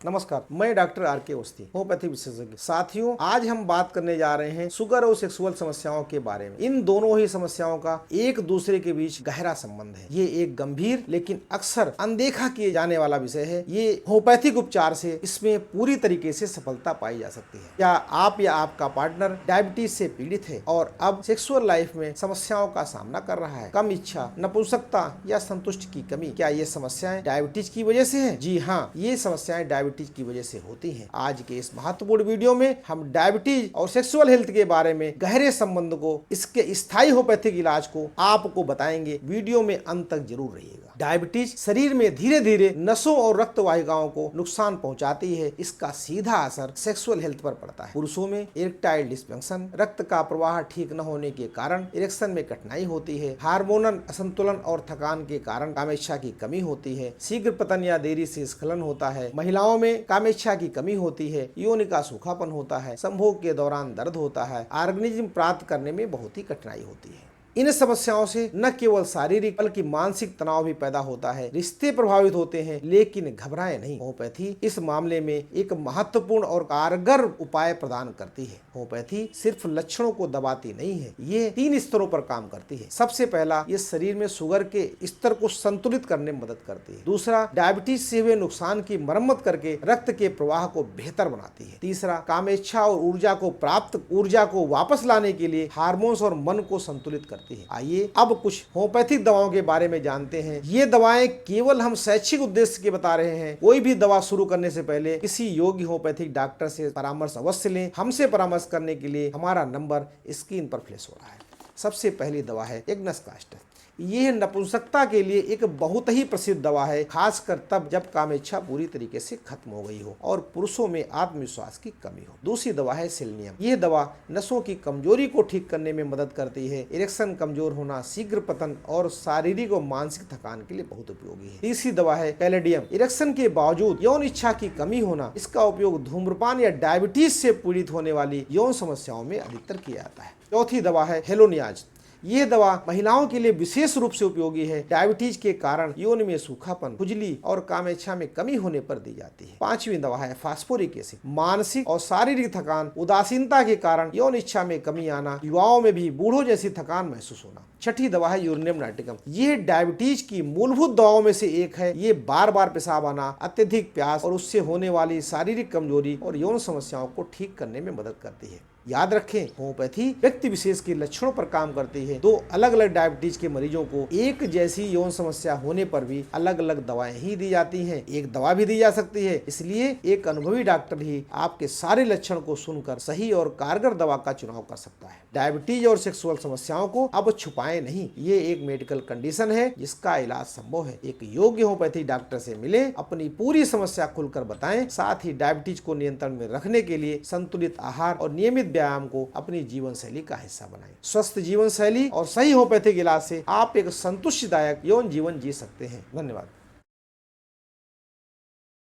नमस्कार, मैं doctor R K. Awasthi, homeopathy विशेषज्ञ। साथियों, आज हम बात करने जा रहे हैं शुगर और सेक्सुअल समस्याओं के बारे में। इन दोनों ही समस्याओं का एक दूसरे के बीच गहरा संबंध है। ये एक गंभीर लेकिन अक्सर अनदेखा किए जाने वाला विषय है। ये होम्योपैथिक उपचार से इसमें पूरी तरीके से सफलता पाई जा सकती है। क्या आप या आपका पार्टनर डायबिटीज से पीड़ित है और अब सेक्सुअल लाइफ में समस्याओं का सामना कर रहा है? कम इच्छा, नपुंसकता या संतुष्टि की कमी, क्या ये समस्याएं डायबिटीज की वजह से है? जी हाँ, ये समस्याएं डायबिटीज की वजह से होती हैं। आज के इस महत्वपूर्ण वीडियो में हम डायबिटीज और सेक्सुअल हेल्थ के बारे में गहरे संबंध को, इसके स्थायी होम्योपैथिक इलाज को आपको बताएंगे। वीडियो में अंत तक जरूर रहिएगा। डायबिटीज शरीर में धीरे धीरे नसों और रक्त वाहिकाओं को नुकसान पहुंचाती है। इसका सीधा असर सेक्सुअल हेल्थ पर पड़ता है। पुरुषों में इरेक्टाइल डिस्फंक्शन, रक्त का प्रवाह ठीक न होने के कारण इरेक्शन में कठिनाई होती है। हार्मोनल असंतुलन और थकान के कारण कामेच्छा की कमी होती है। शीघ्र पतन या देरी से स्खलन होता है। महिलाओं में कामेच्छा की कमी होती है। योनि का सूखापन होता है। संभोग के दौरान दर्द होता है। ऑर्गेनिज्म प्राप्त करने में बहुत ही कठिनाई होती है। इन समस्याओं से न केवल शारीरिक बल्कि मानसिक तनाव भी पैदा होता है। रिश्ते प्रभावित होते हैं, लेकिन घबराएं नहीं। होम्योपैथी इस मामले में एक महत्वपूर्ण और कारगर उपाय प्रदान करती है। होम्योपैथी सिर्फ लक्षणों को दबाती नहीं है, ये 3 स्तरों पर काम करती है। सबसे पहला, ये शरीर में शुगर के स्तर को संतुलित करने में मदद करती है। दूसरा, डायबिटीज से हुए नुकसान की मरम्मत करके रक्त के प्रवाह को बेहतर बनाती है। तीसरा, कामेच्छा और ऊर्जा को वापस लाने के लिए हार्मोन्स और मन को संतुलित करती है। आइए अब कुछ होम्योपैथिक दवाओं के बारे में जानते हैं। ये दवाएं केवल हम शैक्षिक उद्देश्य के बता रहे हैं। कोई भी दवा शुरू करने से पहले किसी योग्य होम्योपैथिक डॉक्टर से परामर्श अवश्य लें। हमसे परामर्श करने के लिए हमारा नंबर स्क्रीन पर फ्लैश हो रहा है। सबसे पहली दवा है एग्नस कास्ट। यह नपुंसकता के लिए एक बहुत ही प्रसिद्ध दवा है, खासकर तब जब कामेच्छा पूरी तरीके से खत्म हो गई हो और पुरुषों में आत्मविश्वास की कमी हो। दूसरी दवा है सेलेनियम। यह दवा नसों की कमजोरी को ठीक करने में मदद करती है। इरेक्शन कमजोर होना, शीघ्र पतन और शारीरिक और मानसिक थकान के लिए बहुत उपयोगी है। तीसरी दवा है पैलेडियम। इरेक्शन के बावजूद यौन इच्छा की कमी होना, इसका उपयोग धूम्रपान या डायबिटीज से पीड़ित होने वाली यौन समस्याओं में अधिकतर किया जाता है। चौथी दवा है हेलोनियाज। यह दवा महिलाओं के लिए विशेष रूप से उपयोगी है। डायबिटीज के कारण योनि में सूखापन, खुजली और कामेच्छा में कमी होने पर दी जाती है। पांचवी दवा है फास्फोरिक एसिड। मानसिक और शारीरिक थकान, उदासीनता के कारण यौन इच्छा में कमी आना, युवाओं में भी बूढ़ों जैसी थकान महसूस होना। छठी दवा है यूरेनियम नाइट्रिकम। यह डायबिटीज की मूलभूत दवाओं में से एक है। ये बार बार पेशाब आना, अत्यधिक प्यास और उससे होने वाली शारीरिक कमजोरी और यौन समस्याओं को ठीक करने में मदद करती है। याद रखें, होम्योपैथी व्यक्ति विशेष के लक्षणों पर काम करती है। 2 अलग अलग डायबिटीज के मरीजों को एक जैसी यौन समस्या होने पर भी अलग अलग दवाएं ही दी जाती हैं। एक दवा भी दी जा सकती है। इसलिए एक अनुभवी डॉक्टर ही आपके सारे लक्षण को सुनकर सही और कारगर दवा का चुनाव कर सकता है। डायबिटीज और सेक्सुअल समस्याओं को अब छुपाएं नहीं। ये एक मेडिकल कंडीशन है जिसका इलाज संभव है। एक योग्य होम्योपैथी डॉक्टर से मिलें, अपनी पूरी समस्या खुलकर बताएं। साथ ही डायबिटीज को नियंत्रण में रखने के लिए संतुलित आहार और नियमित व्यायाम को अपनी जीवन शैली का हिस्सा बनाएं। स्वस्थ जीवन शैली और सही होम्योपैथिक इलाज से आप एक संतुष्टिदायक यौन जीवन जी सकते हैं। धन्यवाद।